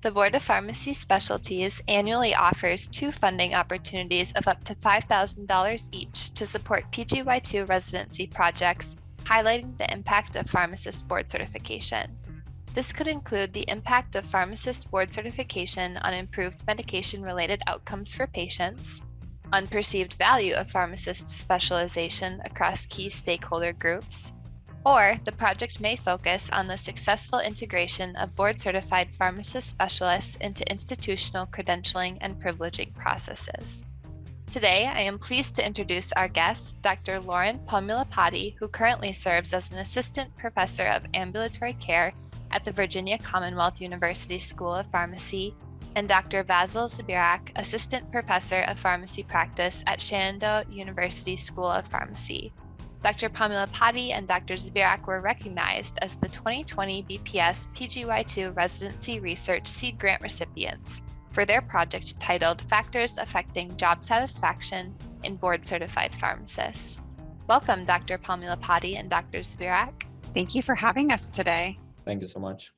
The Board of Pharmacy Specialties annually offers two funding opportunities of up to $5,000 each to support PGY2 residency projects, highlighting the impact of pharmacist board certification. This could include the impact of pharmacist board certification on improved medication-related outcomes for patients, unperceived value of pharmacist specialization across key stakeholder groups, or the project may focus on the successful integration of board-certified pharmacist specialists into institutional credentialing and privileging processes. Today, I am pleased to introduce our guest, Dr. Lauren Pamulapati, who currently serves as an assistant professor of ambulatory care at the Virginia Commonwealth University School of Pharmacy, and Dr. Vasyl Zbyrak, assistant professor of pharmacy practice at Shenandoah University School of Pharmacy. Dr. Pamulapati and Dr. Zbyrak were recognized as the 2020 BPS PGY2 Residency Research Seed Grant Recipients for their project titled Factors Affecting Job Satisfaction in Board-Certified Pharmacists. Welcome, Dr. Pamulapati and Dr. Zbyrak. Thank you for having us today. Thank you so much.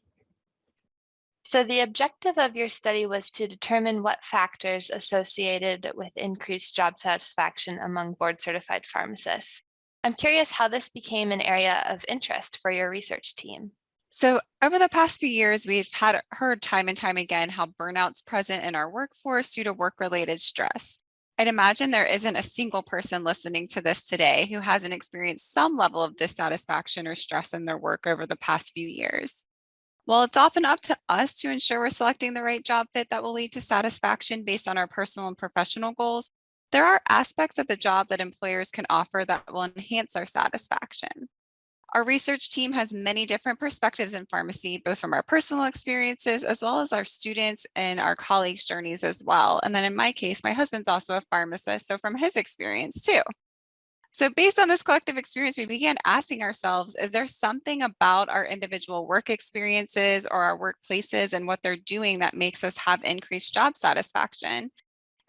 So the objective of your study was to determine what factors associated with increased job satisfaction among board-certified pharmacists. I'm curious how this became an area of interest for your research team. So over the past few years, we've heard time and time again how burnout's present in our workforce due to work-related stress. I'd imagine there isn't a single person listening to this today who hasn't experienced some level of dissatisfaction or stress in their work over the past few years. While it's often up to us to ensure we're selecting the right job fit that will lead to satisfaction based on our personal and professional goals, there are aspects of the job that employers can offer that will enhance our satisfaction. Our research team has many different perspectives in pharmacy, both from our personal experiences as well as our students and our colleagues' journeys as well. And then in my case, my husband's also a pharmacist, so from his experience too. So based on this collective experience, we began asking ourselves, is there something about our individual work experiences or our workplaces and what they're doing that makes us have increased job satisfaction?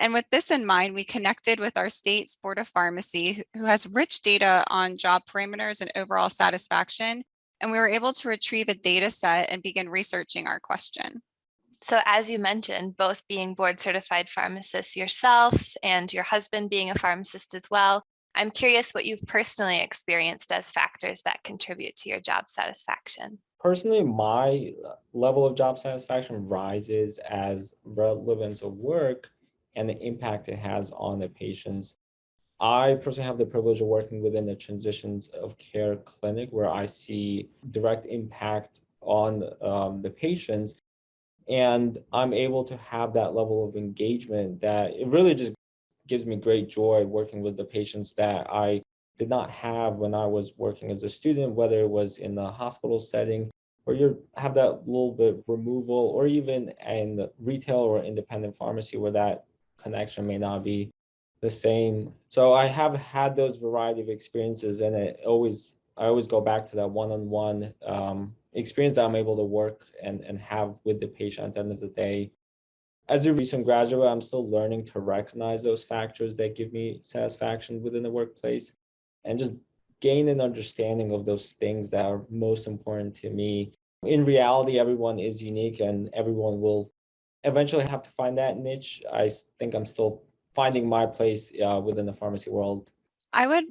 And with this in mind, we connected with our state's Board of Pharmacy, who has rich data on job parameters and overall satisfaction. And we were able to retrieve a data set and begin researching our question. So as you mentioned, both being board-certified pharmacists yourselves and your husband being a pharmacist as well, I'm curious what you've personally experienced as factors that contribute to your job satisfaction. Personally, my level of job satisfaction rises as relevance of work and the impact it has on the patients. I personally have the privilege of working within the transitions of care clinic where I see direct impact on the patients. And I'm able to have that level of engagement that it really just gives me great joy working with the patients that I did not have when I was working as a student, whether it was in the hospital setting or you have that little bit of removal, or even in retail or independent pharmacy where that connection may not be the same. So I have had those variety of experiences, and I always go back to that one-on-one experience that I'm able to work and have with the patient at the end of the day. As a recent graduate, I'm still learning to recognize those factors that give me satisfaction within the workplace and just gain an understanding of those things that are most important to me. In reality, everyone is unique and everyone will eventually have to find that niche. I think I'm still finding my place within the pharmacy world. I would,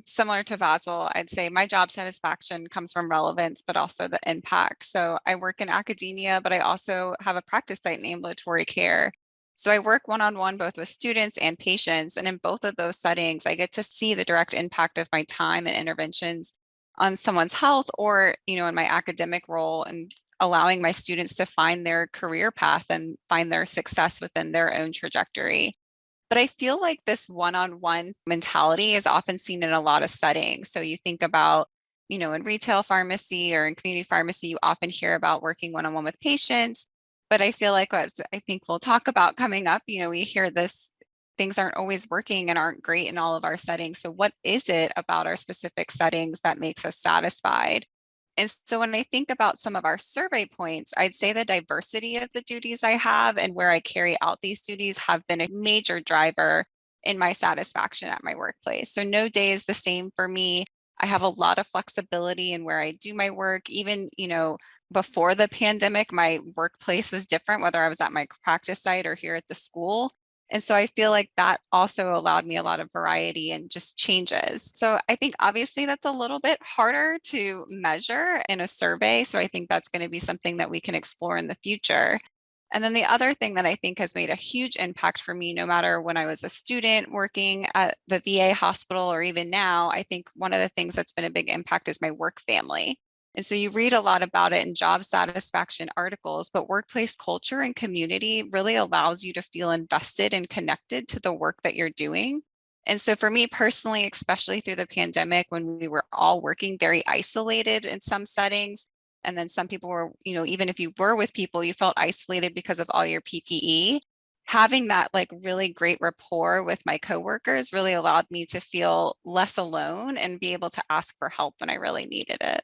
similar to Vasyl, I'd say my job satisfaction comes from relevance, but also the impact. So I work in academia, but I also have a practice site in ambulatory care. So I work one-on-one both with students and patients. And in both of those settings, I get to see the direct impact of my time and interventions on someone's health, or, in my academic role, and allowing my students to find their career path and find their success within their own trajectory. But I feel like this one-on-one mentality is often seen in a lot of settings. So you think about, in retail pharmacy or in community pharmacy, you often hear about working one-on-one with patients. But I feel like, as I think we'll talk about coming up, we hear this, things aren't always working and aren't great in all of our settings. So what is it about our specific settings that makes us satisfied? And so when I think about some of our survey points, I'd say the diversity of the duties I have and where I carry out these duties have been a major driver in my satisfaction at my workplace. So no day is the same for me. I have a lot of flexibility in where I do my work. Even, before the pandemic, my workplace was different, whether I was at my practice site or here at the school. And so I feel like that also allowed me a lot of variety and just changes. So I think obviously that's a little bit harder to measure in a survey. So I think that's going to be something that we can explore in the future. And then the other thing that I think has made a huge impact for me, no matter when I was a student working at the VA hospital or even now, I think one of the things that's been a big impact is my work family. And so you read a lot about it in job satisfaction articles, but workplace culture and community really allows you to feel invested and connected to the work that you're doing. And so for me personally, especially through the pandemic, when we were all working very isolated in some settings, and then some people were, even if you were with people, you felt isolated because of all your PPE. Having that like really great rapport with my coworkers really allowed me to feel less alone and be able to ask for help when I really needed it.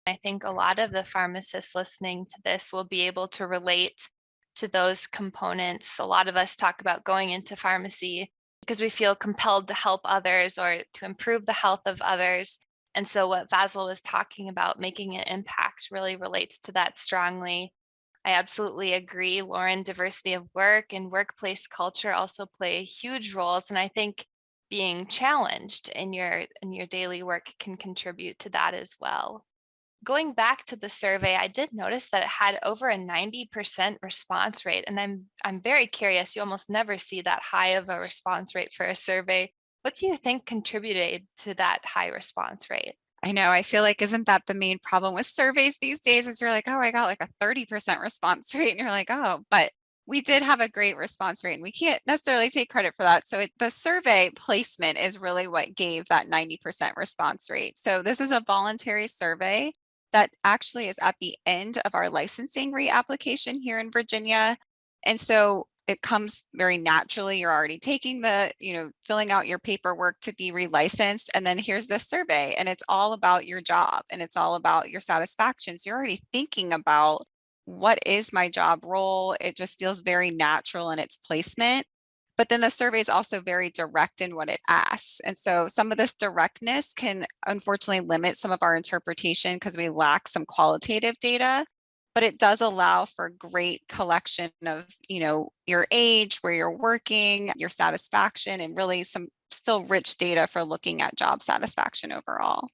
I think a lot of the pharmacists listening to this will be able to relate to those components. A lot of us talk about going into pharmacy because we feel compelled to help others or to improve the health of others. And so what Vasyl was talking about, making an impact, really relates to that strongly. I absolutely agree, Lauren. Diversity of work and workplace culture also play huge roles. And I think being challenged in your daily work can contribute to that as well. Going back to the survey, I did notice that it had over a 90% response rate, and I'm very curious. You almost never see that high of a response rate for a survey. What do you think contributed to that high response rate? I know, I feel like isn't that the main problem with surveys these days is you're like, oh, I got like a 30% response rate. And you're like, oh, but we did have a great response rate and we can't necessarily take credit for that. So the survey placement is really what gave that 90% response rate. So this is a voluntary survey that actually is at the end of our licensing reapplication here in Virginia. And so it comes very naturally. You're already taking filling out your paperwork to be relicensed. And then here's the survey, and it's all about your job and it's all about your satisfaction. So you're already thinking about what is my job role? It just feels very natural in its placement. But then the survey is also very direct in what it asks. And so some of this directness can unfortunately limit some of our interpretation because we lack some qualitative data, but it does allow for great collection of, your age, where you're working, your satisfaction, and really some still rich data for looking at job satisfaction overall.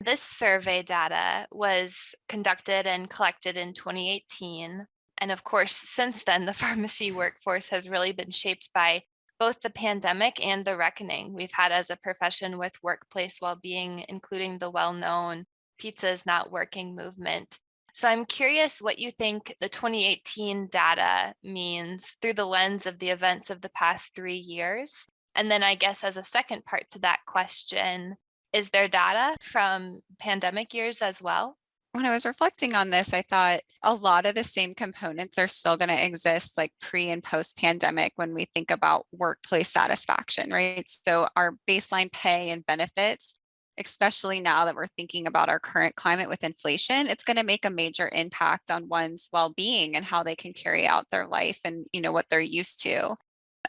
This survey data was conducted and collected in 2018. And of course, since then, the pharmacy workforce has really been shaped by both the pandemic and the reckoning we've had as a profession with workplace well-being, including the well-known pizza is not working movement. So I'm curious what you think the 2018 data means through the lens of the events of the past 3 years. And then I guess as a second part to that question, is there data from pandemic years as well? When I was reflecting on this, I thought a lot of the same components are still going to exist like pre and post pandemic when we think about workplace satisfaction, right? So our baseline pay and benefits, especially now that we're thinking about our current climate with inflation, it's going to make a major impact on one's well-being and how they can carry out their life and, what they're used to.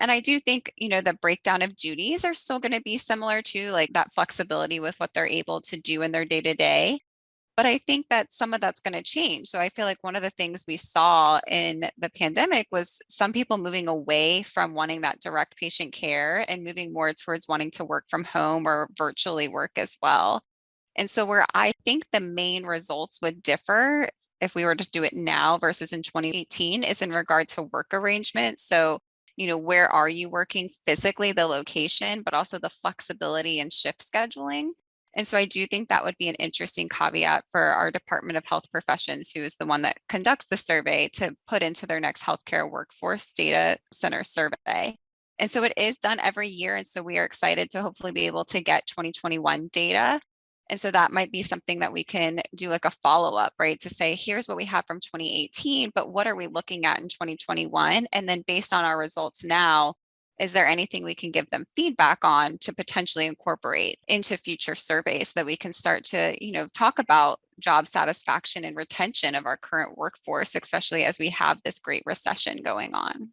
And I do think, the breakdown of duties are still going to be similar to like that flexibility with what they're able to do in their day to day. But I think that some of that's going to change. So I feel like one of the things we saw in the pandemic was some people moving away from wanting that direct patient care and moving more towards wanting to work from home or virtually work as well. And so where I think the main results would differ if we were to do it now versus in 2018 is in regard to work arrangements. So, where are you working physically, the location, but also the flexibility and shift scheduling. And so I do think that would be an interesting caveat for our Department of Health Professions, who is the one that conducts the survey, to put into their next healthcare workforce data center survey. And so it is done every year. And so we are excited to hopefully be able to get 2021 data. And so that might be something that we can do like a follow-up, right? To say, here's what we have from 2018, but what are we looking at in 2021? And then based on our results now, is there anything we can give them feedback on to potentially incorporate into future surveys so that we can start to, talk about job satisfaction and retention of our current workforce, especially as we have this great recession going on.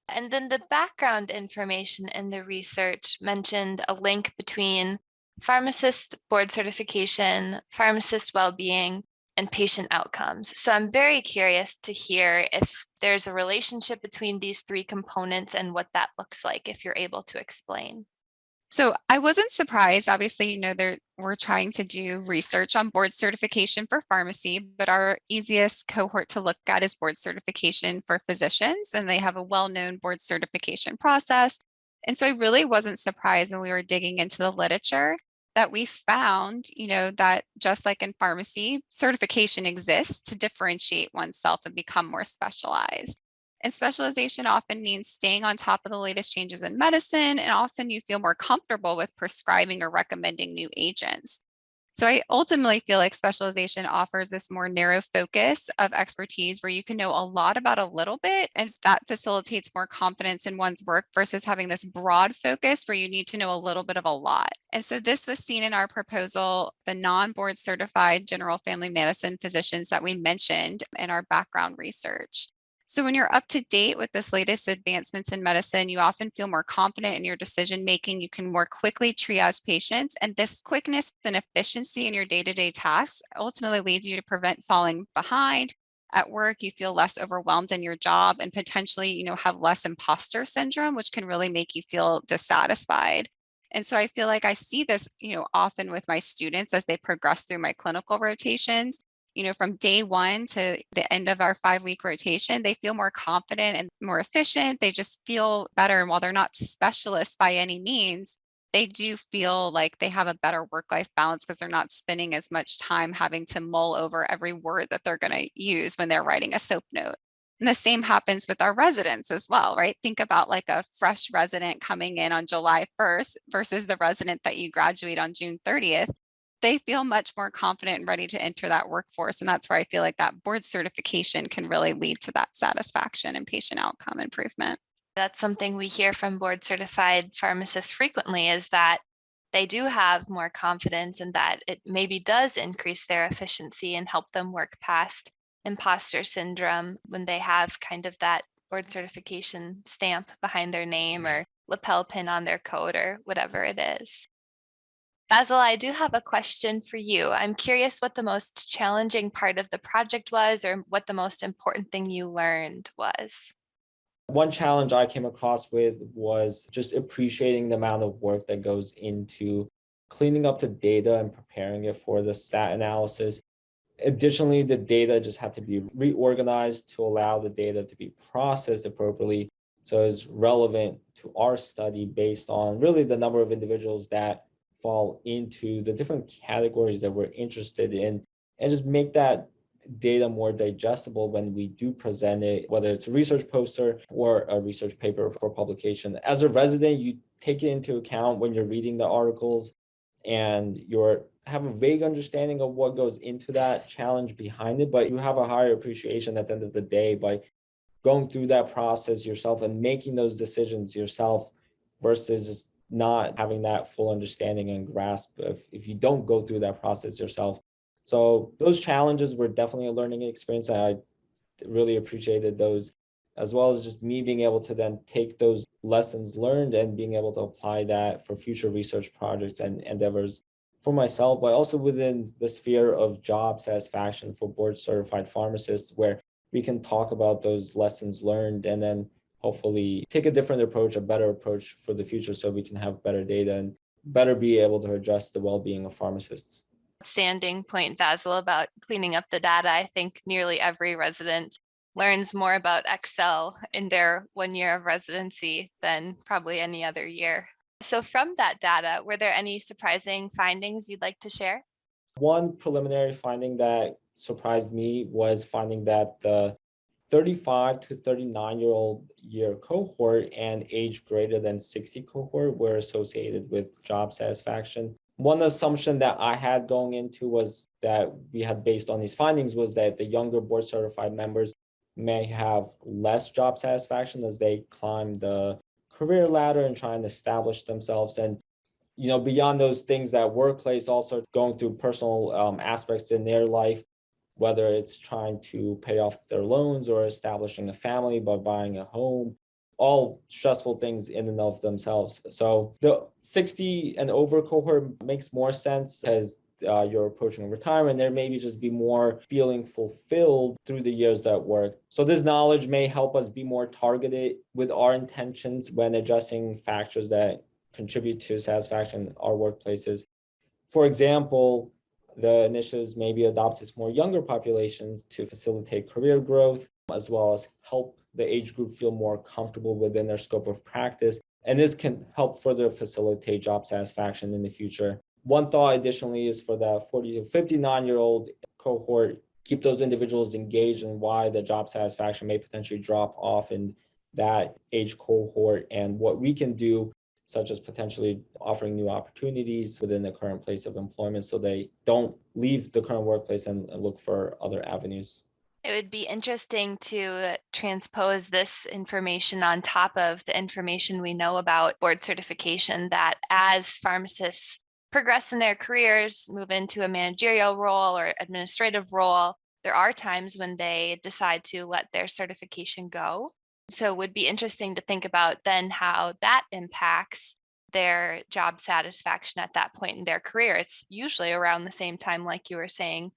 And then the background information in the research mentioned a link between pharmacist board certification, pharmacist well-being, and patient outcomes. So I'm very curious to hear if there's a relationship between these three components and what that looks like, if you're able to explain. So I wasn't surprised. Obviously, we're trying to do research on board certification for pharmacy, but our easiest cohort to look at is board certification for physicians, and they have a well-known board certification process. And so I really wasn't surprised when we were digging into the literature that we found, that just like in pharmacy, certification exists to differentiate oneself and become more specialized. And specialization often means staying on top of the latest changes in medicine, and often you feel more comfortable with prescribing or recommending new agents. So I ultimately feel like specialization offers this more narrow focus of expertise where you can know a lot about a little bit, and that facilitates more confidence in one's work versus having this broad focus where you need to know a little bit of a lot. And so this was seen in our proposal, the non-board certified general family medicine physicians that we mentioned in our background research. So when you're up to date with this latest advancements in medicine, you often feel more confident in your decision making. You can more quickly triage patients, and this quickness and efficiency in your day-to-day tasks ultimately leads you to prevent falling behind. At work, you feel less overwhelmed in your job and potentially, have less imposter syndrome, which can really make you feel dissatisfied. And so I feel like I see this, often with my students as they progress through my clinical rotations. From day one to the end of our 5-week rotation, they feel more confident and more efficient. They just feel better. And while they're not specialists by any means, they do feel like they have a better work-life balance because they're not spending as much time having to mull over every word that they're going to use when they're writing a SOAP note. And the same happens with our residents as well, right? Think about like a fresh resident coming in on July 1st versus the resident that you graduate on June 30th. They feel much more confident and ready to enter that workforce. And that's where I feel like that board certification can really lead to that satisfaction and patient outcome improvement. That's something we hear from board certified pharmacists frequently, is that they do have more confidence and that it maybe does increase their efficiency and help them work past imposter syndrome when they have kind of that board certification stamp behind their name or lapel pin on their coat or whatever it is. Vasyl, I do have a question for you. I'm curious what the most challenging part of the project was, or what the most important thing you learned was. One challenge I came across with was just appreciating the amount of work that goes into cleaning up the data and preparing it for the stat analysis. Additionally, the data just had to be reorganized to allow the data to be processed appropriately so it's relevant to our study based on really the number of individuals that fall into the different categories that we're interested in, and just make that data more digestible when we do present it, whether it's a research poster or a research paper for publication. As a resident, you take it into account when you're reading the articles and you're have a vague understanding of what goes into that challenge behind it, but you have a higher appreciation at the end of the day by going through that process yourself and making those decisions yourself versus just not having that full understanding and grasp if you don't go through that process yourself. So those challenges were definitely a learning experience. I really appreciated those, as well as just me being able to then take those lessons learned and being able to apply that for future research projects and endeavors for myself, but also within the sphere of job satisfaction for board certified pharmacists, where we can talk about those lessons learned and then hopefully take a different approach, a better approach for the future so we can have better data and better be able to address the well-being of pharmacists. Standing point, Vasyl, about cleaning up the data. I think nearly every resident learns more about Excel in their 1 year of residency than probably any other year. So from that data, were there any surprising findings you'd like to share? One preliminary finding that surprised me was finding that the 35 to 39-year-old year cohort and age greater than 60 cohort were associated with job satisfaction. One assumption that I had going into was that we had based on these findings was that the younger board certified members may have less job satisfaction as they climb the career ladder and try and establish themselves. And beyond those things, that workplace also going through personal aspects in their life, whether it's trying to pay off their loans or establishing a family by buying a home, all stressful things in and of themselves. So the 60 and over cohort makes more sense as you're approaching retirement. There maybe just be more feeling fulfilled through the years that work. So this knowledge may help us be more targeted with our intentions when addressing factors that contribute to satisfaction in our workplaces. For example, the initiatives may be adopted to more younger populations to facilitate career growth, as well as help the age group feel more comfortable within their scope of practice. And this can help further facilitate job satisfaction in the future. One thought additionally is for the 40 to 59-year-old cohort, keep those individuals engaged in why the job satisfaction may potentially drop off in that age cohort and what we can do, such as potentially offering new opportunities within the current place of employment so they don't leave the current workplace and look for other avenues. It would be interesting to transpose this information on top of the information we know about board certification, that as pharmacists progress in their careers, move into a managerial role or administrative role, there are times when they decide to let their certification go. So it would be interesting to think about then how that impacts their job satisfaction at that point in their career. It's usually around the same time, like you were saying.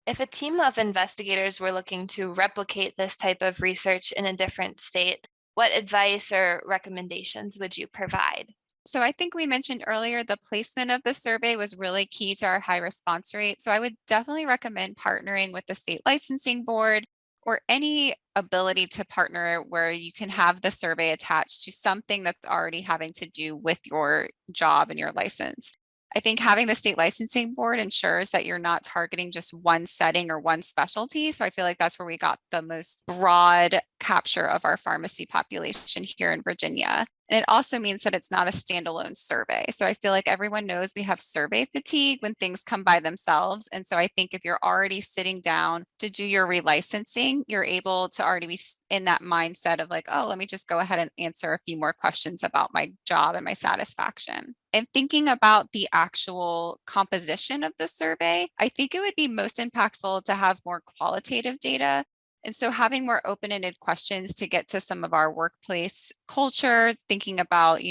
If a team of investigators were looking to replicate this type of research in a different state, what advice or recommendations would you provide? So I think we mentioned earlier the placement of the survey was really key to our high response rate. So I would definitely recommend partnering with the state licensing board or any ability to partner where you can have the survey attached to something that's already having to do with your job and your license. I think having the state licensing board ensures that you're not targeting just one setting or one specialty. So I feel like that's where we got the most broad capture of our pharmacy population here in Virginia. And it also means that it's not a standalone survey. So I feel like everyone knows we have survey fatigue when things come by themselves. And so I think if you're already sitting down to do your relicensing, you're able to already be in that mindset of like, oh, let me just go ahead and answer a few more questions about my job and my satisfaction. And thinking about the actual composition of the survey, I think it would be most impactful to have more qualitative data. And so having more open-ended questions to get to some of our workplace culture, thinking about,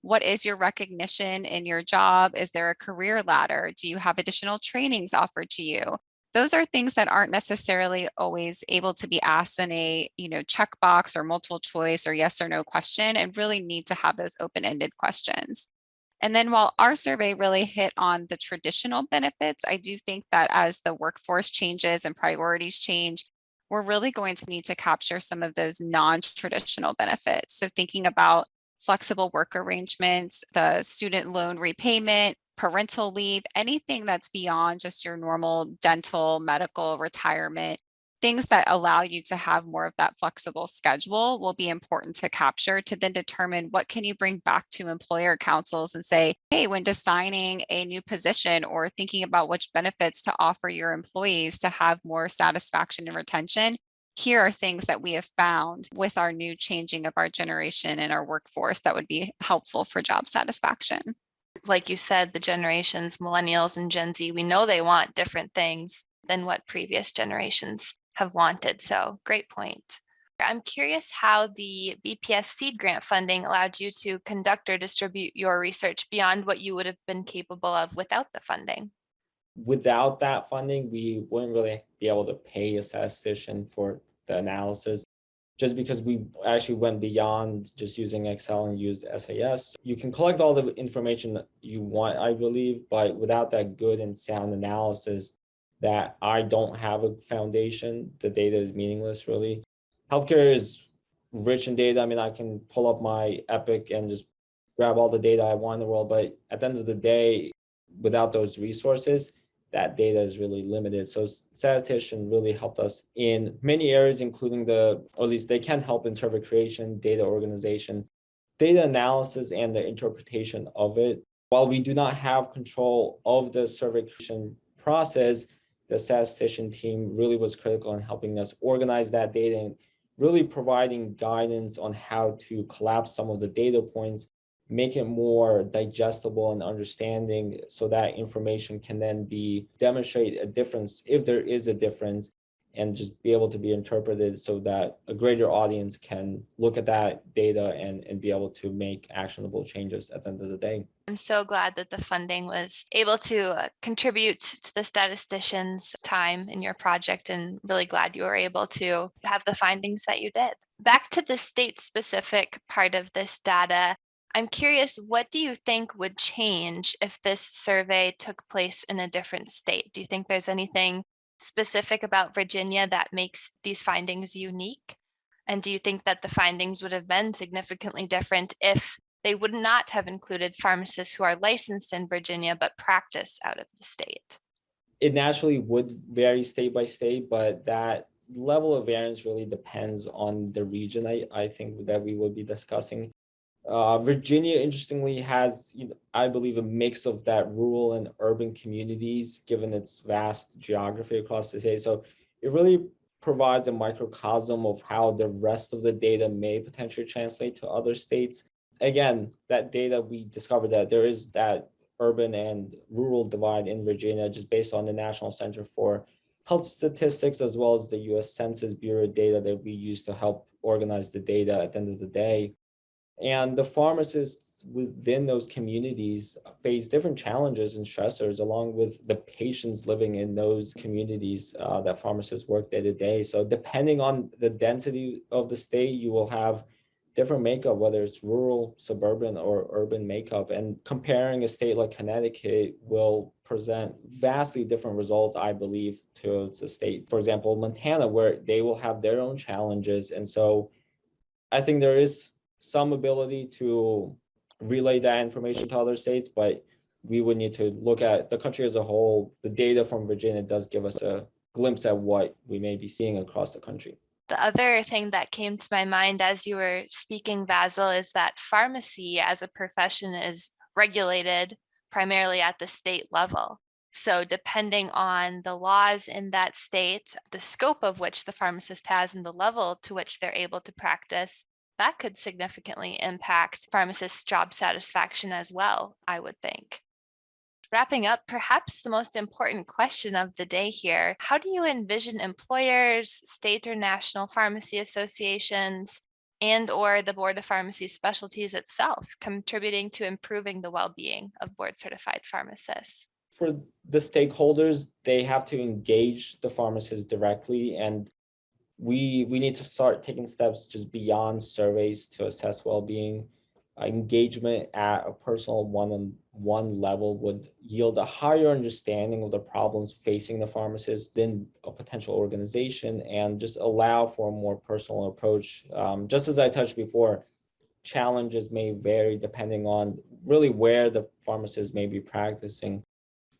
what is your recognition in your job? Is there a career ladder? Do you have additional trainings offered to you? Those are things that aren't necessarily always able to be asked in a, checkbox or multiple choice or yes or no question, and really need to have those open-ended questions. And then while our survey really hit on the traditional benefits, I do think that as the workforce changes and priorities change, we're really going to need to capture some of those non-traditional benefits. So thinking about flexible work arrangements, the student loan repayment, parental leave, anything that's beyond just your normal dental, medical, retirement, things that allow you to have more of that flexible schedule will be important to capture to then determine what can you bring back to employer councils and say, hey, when designing a new position or thinking about which benefits to offer your employees to have more satisfaction and retention, here are things that we have found with our new changing of our generation and our workforce that would be helpful for job satisfaction. Like you said, the generations, millennials and Gen Z, we know they want different things than what previous generations have wanted. So great point. I'm curious how the BPS Seed Grant funding allowed you to conduct or distribute your research beyond what you would have been capable of without the funding. Without that funding, we wouldn't really be able to pay a statistician for the analysis, just because we actually went beyond just using Excel and used SAS. You can collect all the information that you want, I believe, but without that good and sound analysis, that I don't have a foundation, the data is meaningless, really. Healthcare is rich in data. I mean, I can pull up my Epic and just grab all the data I want in the world, but at the end of the day, without those resources, that data is really limited. So statistician really helped us in many areas, including or at least they can help in survey creation, data organization, data analysis, and the interpretation of it. While we do not have control of the survey creation process, the statistician team really was critical in helping us organize that data and really providing guidance on how to collapse some of the data points, make it more digestible and understanding so that information can then be demonstrate a difference if there is a difference, and just be able to be interpreted so that a greater audience can look at that data and be able to make actionable changes at the end of the day. I'm so glad that the funding was able to contribute to the statisticians' time in your project, and really glad you were able to have the findings that you did. Back to the state-specific part of this data, I'm curious, what do you think would change if this survey took place in a different state? Do you think there's anything specific about Virginia that makes these findings unique? And do you think that the findings would have been significantly different if they would not have included pharmacists who are licensed in Virginia but practice out of the state? It naturally would vary state by state, but that level of variance really depends on the region, I think, that we will be discussing. Virginia, interestingly, has, I believe, a mix of that rural and urban communities, given its vast geography across the state. So it really provides a microcosm of how the rest of the data may potentially translate to other states. Again, that data, we discovered that there is that urban and rural divide in Virginia, just based on the National Center for Health Statistics, as well as the US Census Bureau data that we use to help organize the data at the end of the day. And the pharmacists within those communities face different challenges and stressors, along with the patients living in those communities that pharmacists work day to day. So depending on the density of the state, you will have different makeup, whether it's rural, suburban, or urban makeup. And comparing a state like Connecticut will present vastly different results, I believe, to a state, for example, Montana, where they will have their own challenges. And so I think there is some ability to relay that information to other states, but we would need to look at the country as a whole. The data from Virginia does give us a glimpse at what we may be seeing across the country. The other thing that came to my mind as you were speaking, Vasyl, is that pharmacy as a profession is regulated primarily at the state level. So depending on the laws in that state, the scope of which the pharmacist has and the level to which they're able to practice, that could significantly impact pharmacists' job satisfaction as well, I would think. Wrapping up, perhaps the most important question of the day here, how do you envision employers, state or national pharmacy associations, and/or the Board of Pharmacy Specialties itself contributing to improving the well-being of board-certified pharmacists? For the stakeholders, they have to engage the pharmacists directly, and we need to start taking steps just beyond surveys to assess well-being. Engagement at a personal one-on-one level would yield a higher understanding of the problems facing the pharmacist than a potential organization, and just allow for a more personal approach. Just as I touched before, challenges may vary depending on really where the pharmacist may be practicing.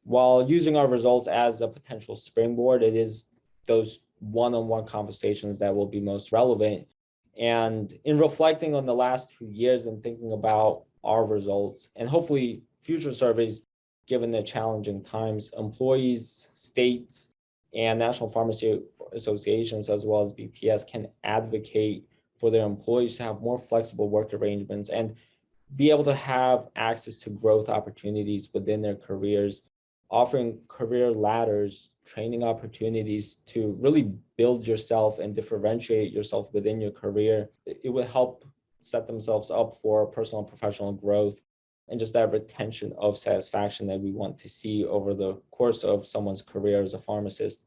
While using our results as a potential springboard, it is those one-on-one conversations that will be most relevant. And in reflecting on the last 2 years and thinking about our results and hopefully future surveys, given the challenging times, employees, states, and national pharmacy associations, as well as BPS, can advocate for their employees to have more flexible work arrangements and be able to have access to growth opportunities within their careers, offering career ladders, training opportunities to really build yourself and differentiate yourself within your career. It would help set themselves up for personal and professional growth, and just that retention of satisfaction that we want to see over the course of someone's career as a pharmacist.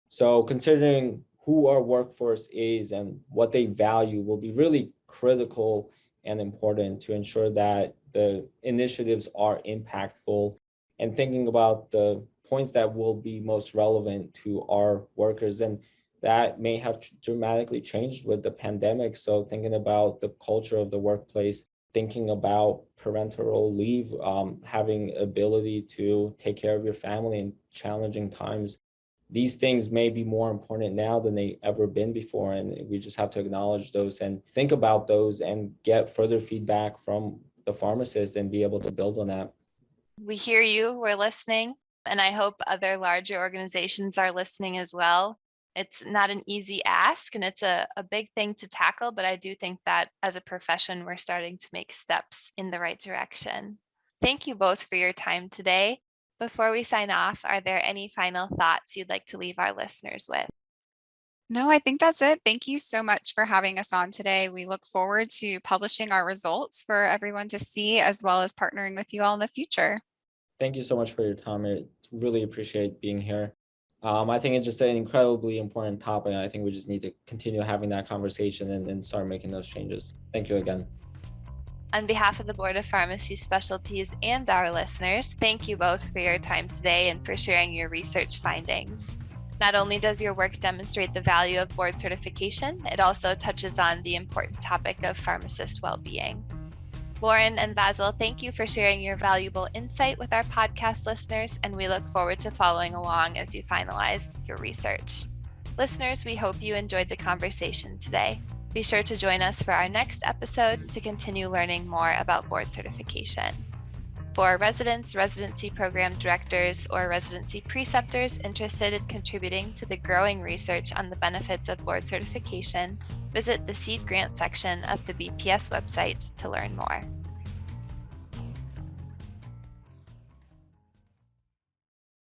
So considering who our workforce is and what they value will be really critical and important to ensure that the initiatives are impactful, and thinking about the points that will be most relevant to our workers. And that may have dramatically changed with the pandemic. So thinking about the culture of the workplace, thinking about parental leave, having ability to take care of your family in challenging times. These things may be more important now than they ever been before. And we just have to acknowledge those and think about those and get further feedback from the pharmacist and be able to build on that. We hear you, we're listening, and I hope other larger organizations are listening as well. It's not an easy ask, and it's a big thing to tackle, but I do think that as a profession, we're starting to make steps in the right direction. Thank you both for your time today. Before we sign off, are there any final thoughts you'd like to leave our listeners with? No, I think that's it. Thank you so much for having us on today. We look forward to publishing our results for everyone to see, as well as partnering with you all in the future. Thank you so much for your time. I really appreciate being here. I think it's just an incredibly important topic. I think we just need to continue having that conversation and start making those changes. Thank you again. On behalf of the Board of Pharmacy Specialties and our listeners, thank you both for your time today and for sharing your research findings. Not only does your work demonstrate the value of board certification, it also touches on the important topic of pharmacist well-being. Lauren and Vasyl, thank you for sharing your valuable insight with our podcast listeners, and we look forward to following along as you finalize your research. Listeners, we hope you enjoyed the conversation today. Be sure to join us for our next episode to continue learning more about board certification. For residents, residency program directors, or residency preceptors interested in contributing to the growing research on the benefits of board certification, visit the Seed Grant section of the BPS website to learn more.